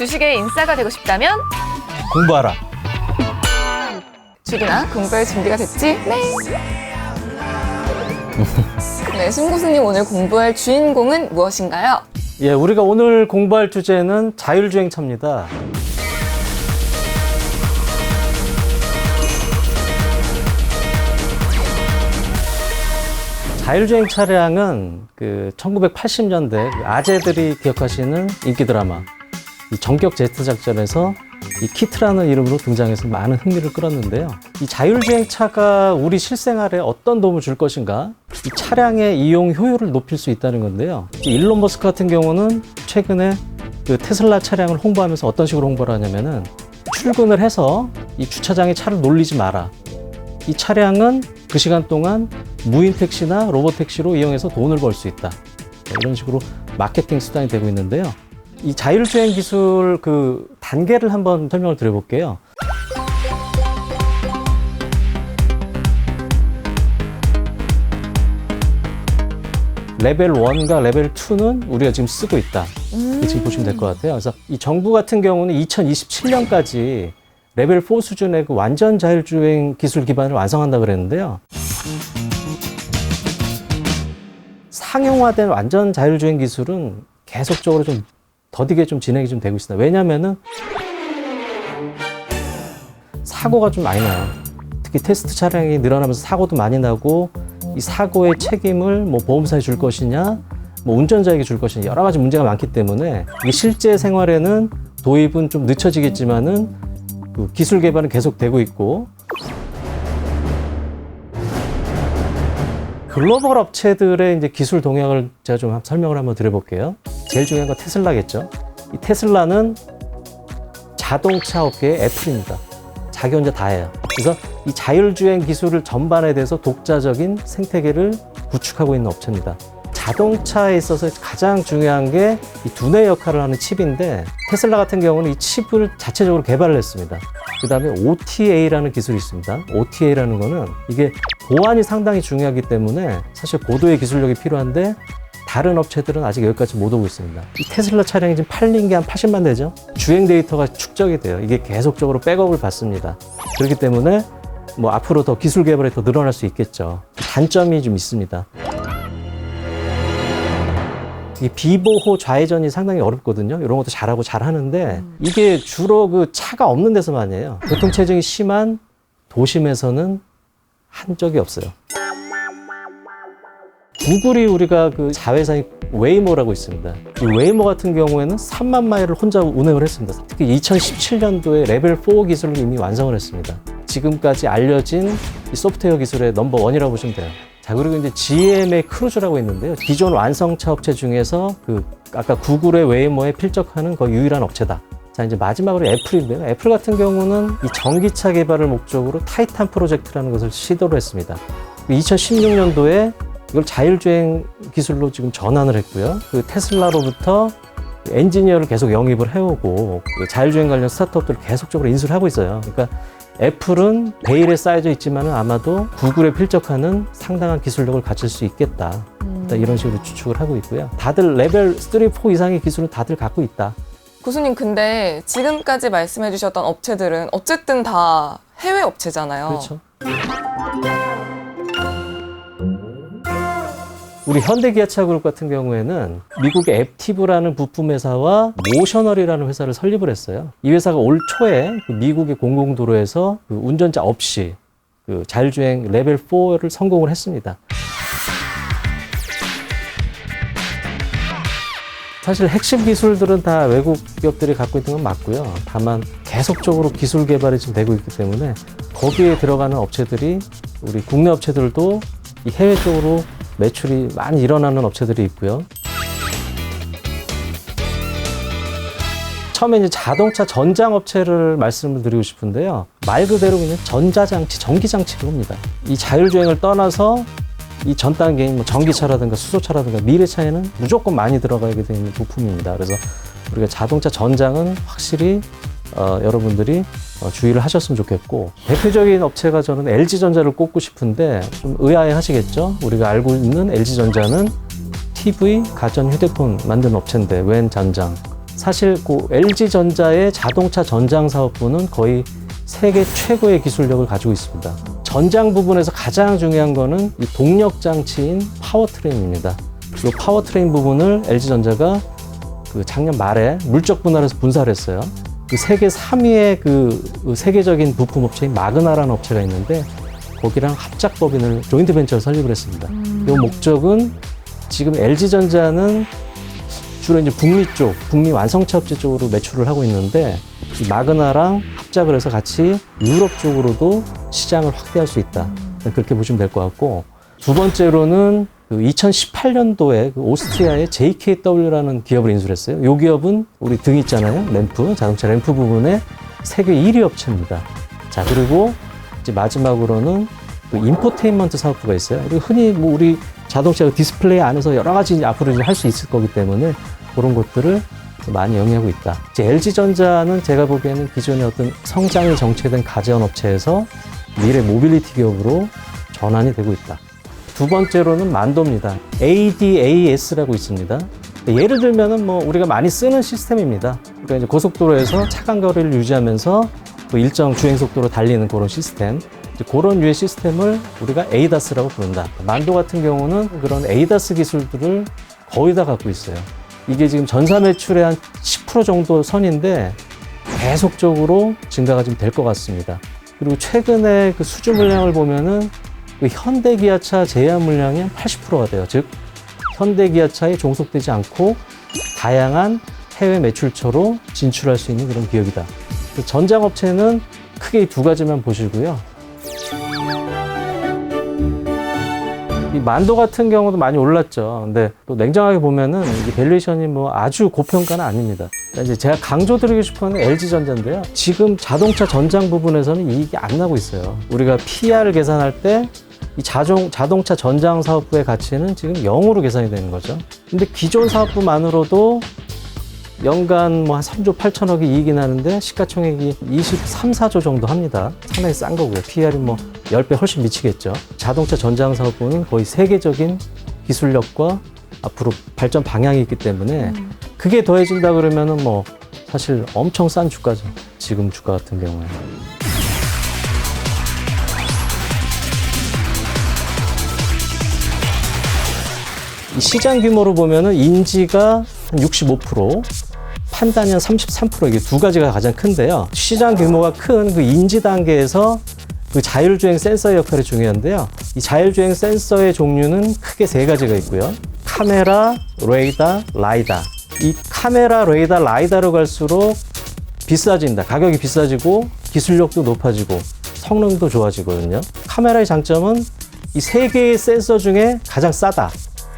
주식의 인싸가 되고 싶다면 공부하라. 주기나 공부할 준비가 됐지? 네. 네, 심 교수님 오늘 공부할 주인공은 무엇인가요? 예, 우리가 오늘 공부할 주제는 자율주행차입니다. 자율주행 차량은 1980년대 아재들이 기억하시는 인기 드라마 이 전격 제트 작전에서 이 키트라는 이름으로 등장해서 많은 흥미를 끌었는데요. 이 자율주행 차가 우리 실생활에 어떤 도움을 줄 것인가? 이 차량의 이용 효율을 높일 수 있다는 건데요. 일론 머스크 같은 경우는 최근에 그 테슬라 차량을 홍보하면서 어떤 식으로 홍보를 하냐면은 출근을 해서 이 주차장에 차를 놀리지 마라. 이 차량은 그 시간 동안 무인 택시나 로봇 택시로 이용해서 돈을 벌 수 있다. 이런 식으로 마케팅 수단이 되고 있는데요. 이 자율주행 기술 단계를 한번 설명을 드려볼게요. 레벨 1과 레벨 2는 우리가 지금 쓰고 있다. 지금 보시면 될 것 같아요. 그래서 이 정부 같은 경우는 2027년까지 레벨 4 수준의 완전 자율주행 기술 기반을 완성한다 그랬는데요. 상용화된 완전 자율주행 기술은 계속적으로 좀 더디게 진행이 되고 있습니다. 왜냐면은 사고가 좀 많이 나요. 특히 테스트 차량이 늘어나면서 사고도 많이 나고 이 사고의 책임을 보험사에 줄 것이냐, 운전자에게 줄 것이냐 여러 가지 문제가 많기 때문에 이게 실제 생활에는 도입은 좀 늦춰지겠지만은 기술 개발은 계속되고 있고 글로벌 업체들의 이제 기술 동향을 제가 좀 설명을 한번 드려볼게요. 제일 중요한 건 테슬라겠죠. 이 테슬라는 자동차 업계의 애플입니다. 자기 혼자 다 해요. 그래서 이 자율주행 기술을 전반에 대해서 독자적인 생태계를 구축하고 있는 업체입니다. 자동차에 있어서 가장 중요한 게 이 두뇌 역할을 하는 칩인데 테슬라 같은 경우는 이 칩을 자체적으로 개발을 했습니다. 그 다음에 OTA라는 기술이 있습니다. OTA라는 거는 이게 보안이 상당히 중요하기 때문에 사실 고도의 기술력이 필요한데 다른 업체들은 아직 여기까지 못 오고 있습니다. 이 테슬라 차량이 지금 팔린 게 한 80만 대죠. 주행 데이터가 축적이 돼요. 이게 계속적으로 백업을 받습니다. 그렇기 때문에 앞으로 더 기술 개발이 더 늘어날 수 있겠죠. 단점이 좀 있습니다. 이 비보호 좌회전이 상당히 어렵거든요. 이런 것도 잘하고 잘하는데 이게 주로 차가 없는 데서만 해요. 교통체증이 심한 도심에서는 한 적이 없어요. 구글이 우리가 자회사인 웨이모라고 있습니다. 이 웨이모 같은 경우에는 3만 마일을 혼자 운행을 했습니다. 특히 2017년도에 레벨 4 기술을 이미 완성을 했습니다. 지금까지 알려진 이 소프트웨어 기술의 넘버 1이라고 보시면 돼요. 자, 그리고 이제 GM의 크루즈라고 있는데요. 기존 완성차 업체 중에서 아까 구글의 웨이모에 필적하는 거의 유일한 업체다. 자, 이제 마지막으로 애플인데요. 애플 같은 경우는 이 전기차 개발을 목적으로 타이탄 프로젝트라는 것을 시도를 했습니다. 2016년도에 이걸 자율주행 기술로 지금 전환을 했고요. 테슬라로부터 엔지니어를 계속 영입을 해오고 자율주행 관련 스타트업들을 계속적으로 인수를 하고 있어요. 그러니까 애플은 베일에 쌓여져 있지만 아마도 구글에 필적하는 상당한 기술력을 갖출 수 있겠다. 이런 식으로 추측을 하고 있고요. 다들 레벨 3, 4 이상의 기술은 다들 갖고 있다. 교수님, 근데 지금까지 말씀해 주셨던 업체들은 어쨌든 다 해외 업체잖아요. 그렇죠. 우리 현대기아차그룹 같은 경우에는 미국의 앱티브라는 부품 회사와 모셔널이라는 회사를 설립을 했어요. 이 회사가 올 초에 미국의 공공도로에서 운전자 없이 자율주행 레벨 4를 성공을 했습니다. 사실 핵심 기술들은 다 외국 기업들이 갖고 있는 건 맞고요. 다만 계속적으로 기술 개발이 지금 되고 있기 때문에 거기에 들어가는 업체들이 우리 국내 업체들도 이 해외 쪽으로 매출이 많이 일어나는 업체들이 있고요. 처음에 이제 자동차 전장업체를 말씀을 드리고 싶은데요. 말 그대로 그냥 전자장치, 전기장치 그겁니다. 이 자율주행을 떠나서 이 전 단계인 전기차라든가 수소차라든가 미래차에는 무조건 많이 들어가게 되는 부품입니다. 그래서 우리가 자동차 전장은 확실히 여러분들이 주의를 하셨으면 좋겠고, 대표적인 업체가 저는 LG전자를 꼽고 싶은데 좀 의아해 하시겠죠? 우리가 알고 있는 LG전자는 TV, 가전 휴대폰 만드는 업체인데 웬 전장, 사실 그 LG전자의 자동차 전장 사업부는 거의 세계 최고의 기술력을 가지고 있습니다. 전장 부분에서 가장 중요한 거는 이 동력 장치인 파워트레인입니다. 이 파워트레인 부분을 LG전자가 그 작년 말에 물적 분할해서 분사를 했어요. 그 세계 3위의 그 세계적인 부품 업체인 마그나라는 업체가 있는데 거기랑 합작법인을 조인트 벤처를 설립을 했습니다. 이 목적은 지금 LG전자는 주로 이제 북미 쪽, 북미 완성차 업체 쪽으로 매출을 하고 있는데 이 마그나랑 합작을 해서 같이 유럽 쪽으로도 시장을 확대할 수 있다. 그렇게 보시면 될 것 같고, 두 번째로는 그 2018년도에 그 오스트리아의 JKW라는 기업을 인수했어요. 이 기업은 우리 등 있잖아요. 램프, 자동차 램프 부분에 세계 1위 업체입니다. 자, 그리고 이제 마지막으로는 그 인포테인먼트 사업부가 있어요. 그리고 흔히 뭐 우리 자동차 디스플레이 안에서 여러 가지 앞으로 할 수 있을 거기 때문에 그런 것들을 많이 영위하고 있다. 이제 LG전자는 제가 보기에는 기존의 어떤 성장이 정체된 가전업체에서 미래 모빌리티 기업으로 전환이 되고 있다. 두 번째로는 만도입니다. ADAS라고 있습니다. 예를 들면은 뭐 우리가 많이 쓰는 시스템입니다. 그러니까 이제 고속도로에서 차간 거리를 유지하면서 그 일정 주행 속도로 달리는 그런 시스템. 그런 류의 시스템을 우리가 ADAS라고 부른다. 만도 같은 경우는 그런 ADAS 기술들을 거의 다 갖고 있어요. 이게 지금 전사 매출의 한 10% 정도 선인데 계속적으로 증가가 좀 될 것 같습니다. 그리고 최근에 그 수주 물량을 보면은 그 현대 기아차 제한 물량이 한 80%가 돼요. 즉, 현대 기아차에 종속되지 않고 다양한 해외 매출처로 진출할 수 있는 그런 기업이다. 전장업체는 크게 이 두 가지만 보시고요. 이 만도 같은 경우도 많이 올랐죠. 근데 또 냉정하게 보면은 이게 밸류에이션이 뭐 아주 고평가는 아닙니다. 이제 제가 강조드리고 싶은 건 LG전자인데요. 지금 자동차 전장 부분에서는 이익이 안 나고 있어요. 우리가 PR을 계산할 때 이 자동차 전장 사업부의 가치는 지금 0으로 계산이 되는 거죠. 근데 기존 사업부만으로도 연간 뭐 한 3조 8천억이 이익이 나는데 시가총액이 23, 4조 정도 합니다. 상당히 싼 거고요. PR이 뭐 10배 훨씬 미치겠죠. 자동차 전장 사업부는 거의 세계적인 기술력과 앞으로 발전 방향이 있기 때문에 그게 더해진다 그러면은 뭐 사실 엄청 싼 주가죠. 지금 주가 같은 경우에. 이 시장 규모로 보면은 인지가 한 65%, 판단이 한 33%, 이게 두 가지가 가장 큰데요. 시장 규모가 큰 그 인지 단계에서 그 자율주행 센서의 역할이 중요한데요. 이 자율주행 센서의 종류는 크게 세 가지가 있고요. 카메라, 레이더, 라이다. 이 카메라, 레이더, 라이다로 갈수록 비싸진다. 가격이 비싸지고 기술력도 높아지고 성능도 좋아지거든요. 카메라의 장점은 이 세 개의 센서 중에 가장 싸다.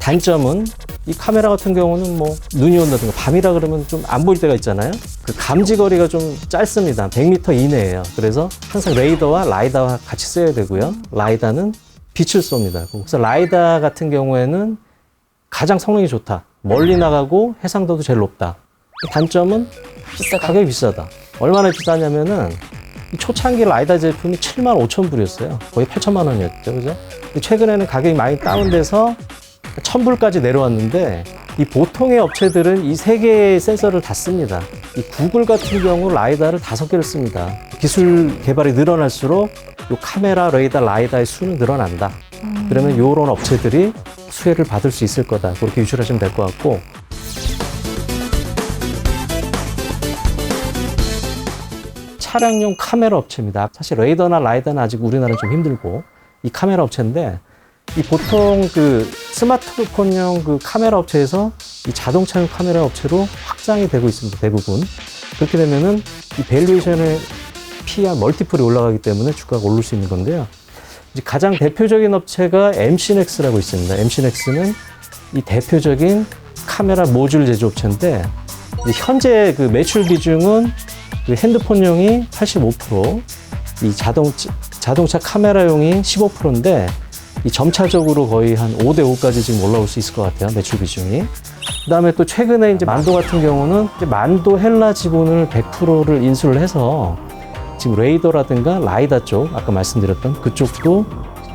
단점은 이 카메라 같은 경우는 뭐 눈이 온다든가 밤이라 그러면 좀 안 보일 때가 있잖아요. 그 감지 거리가 좀 짧습니다. 100m 이내예요. 그래서 항상 레이더와 라이다와 같이 써야 되고요. 라이다는 빛을 쏩니다. 그래서 라이다 같은 경우에는 가장 성능이 좋다. 멀리 나가고 해상도도 제일 높다. 단점은 비싸다. 가격이 비싸다. 얼마나 비싸냐면은 이 초창기 라이다 제품이 75,000불이었어요. 거의 8천만 원이었죠. 그죠? 최근에는 가격이 많이 다운돼서 1,000불까지 내려왔는데 이 보통의 업체들은 이 세 개의 센서를 다 씁니다. 이 구글 같은 경우 라이다를 5개를 씁니다. 기술 개발이 늘어날수록 이 카메라, 레이더, 라이다의 수는 늘어난다. 그러면 이런 업체들이 수혜를 받을 수 있을 거다. 그렇게 유출하시면 될 것 같고, 차량용 카메라 업체입니다. 사실 레이더나 라이다는 아직 우리나라는 좀 힘들고, 이 카메라 업체인데 이 보통 그 스마트폰용 그 카메라 업체에서 이 자동차용 카메라 업체로 확장이 되고 있습니다. 대부분. 그렇게 되면은 이 밸류에이션의 PR 멀티플이 올라가기 때문에 주가가 오를 수 있는 건데요. 이제 가장 대표적인 업체가 MC넥스라고 있습니다. MC넥스는 이 대표적인 카메라 모듈 제조업체인데 현재 그 매출 비중은 그 핸드폰용이 85%, 이 자동차 카메라용이 15%인데 이 점차적으로 거의 한 5대 5까지 지금 올라올 수 있을 것 같아요. 매출 비중이. 그다음에 또 최근에 이제 만도 같은 경우는 이제 만도 헬라 지분을 100%를 인수를 해서 지금 레이더라든가 라이다 쪽 아까 말씀드렸던 그쪽도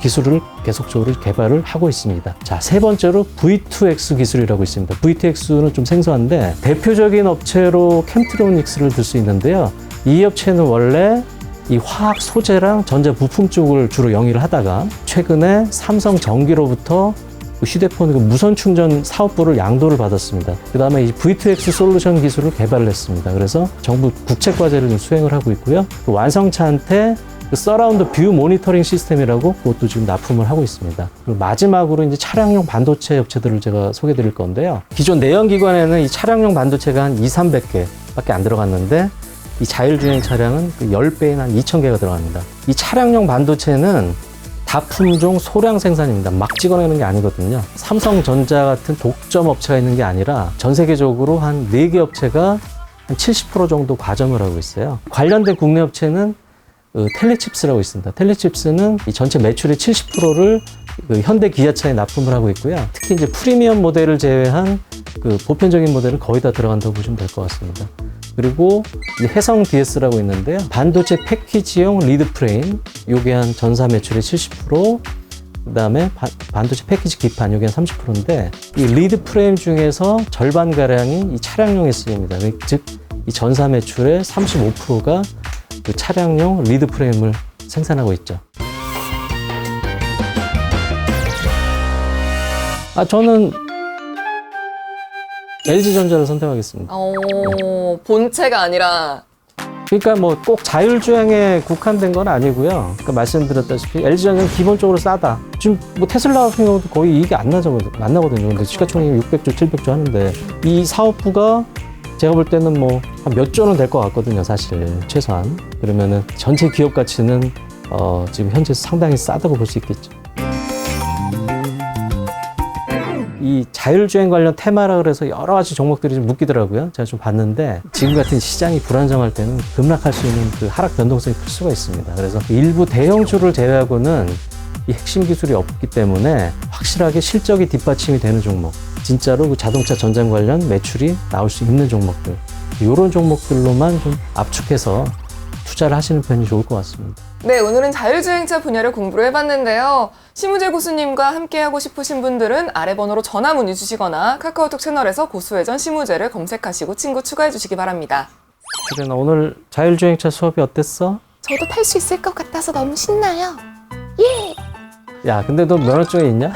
기술을 계속적으로 개발을 하고 있습니다. 자, 세 번째로 V2X 기술이라고 있습니다. V2X는 좀 생소한데 대표적인 업체로 캠트로닉스를 들 수 있는데요. 이 업체는 원래 이 화학 소재랑 전자 부품 쪽을 주로 영위를 하다가 최근에 삼성 전기로부터 휴대폰 무선 충전 사업부를 양도를 받았습니다. 그 다음에 이 V2X 솔루션 기술을 개발을 했습니다. 그래서 정부 국책과제를 좀 수행을 하고 있고요. 또 완성차한테 서라운드 뷰 모니터링 시스템이라고 그것도 지금 납품을 하고 있습니다. 그리고 마지막으로 이제 차량용 반도체 업체들을 제가 소개해 드릴 건데요. 기존 내연기관에는 이 차량용 반도체가 한 200~300개 밖에 안 들어갔는데 이 자율주행 차량은 그 10배인 한 2000개가 들어갑니다. 이 차량용 반도체는 다품종 소량 생산입니다. 막 찍어내는 게 아니거든요. 삼성전자 같은 독점 업체가 있는 게 아니라 전 세계적으로 한 4개 업체가 한 70% 정도 과점을 하고 있어요. 관련된 국내 업체는 텔레칩스라고 있습니다. 텔레칩스는 이 전체 매출의 70%를 현대 기아차에 납품을 하고 있고요. 특히 이제 프리미엄 모델을 제외한 그 보편적인 모델은 거의 다 들어간다고 보시면 될 것 같습니다. 그리고 이제 해성 DS라고 있는데요. 반도체 패키지용 리드 프레임, 요게 한 전사 매출의 70%, 그 다음에 반도체 패키지 기판, 요게 한 30%인데, 이 리드 프레임 중에서 절반가량이 이 차량용에 쓰입니다. 즉, 이 전사 매출의 35%가 그 차량용 리드 프레임을 생산하고 있죠. 저는 LG전자를 선택하겠습니다. 본체가 아니라 그러니까 뭐 꼭 자율주행에 국한된 건 아니고요. 그러니까 말씀드렸다시피 LG전자는 기본적으로 싸다. 지금 뭐 테슬라 같은 경우도 거의 이익이 안 나거든요. 근데 시가총액이 600조, 700조 하는데 이 사업부가 제가 볼 때는 뭐 한 몇 조는 될 것 같거든요, 사실 최소한. 그러면은 전체 기업 가치는 지금 현재 상당히 싸다고 볼 수 있겠죠. 이 자율주행 관련 테마라 그래서 여러 가지 종목들이 좀 묶이더라고요. 제가 좀 봤는데 지금 같은 시장이 불안정할 때는 급락할 수 있는 그 하락 변동성이 클 수가 있습니다. 그래서 일부 대형주를 제외하고는 이 핵심 기술이 없기 때문에 확실하게 실적이 뒷받침이 되는 종목, 진짜로 그 자동차 전장 관련 매출이 나올 수 있는 종목들, 이런 종목들로만 좀 압축해서 투자를 하시는 편이 좋을 것 같습니다. 네, 오늘은 자율주행차 분야를 공부를 해봤는데요. 심우재 고수님과 함께하고 싶으신 분들은 아래 번호로 전화 문의 주시거나 카카오톡 채널에서 고수회전 심우재를 검색하시고 친구 추가해 주시기 바랍니다. 그래, 나 오늘 자율주행차 수업이 어땠어? 저도 탈 수 있을 것 같아서 너무 신나요. 야, 근데 너 면허증이 있냐?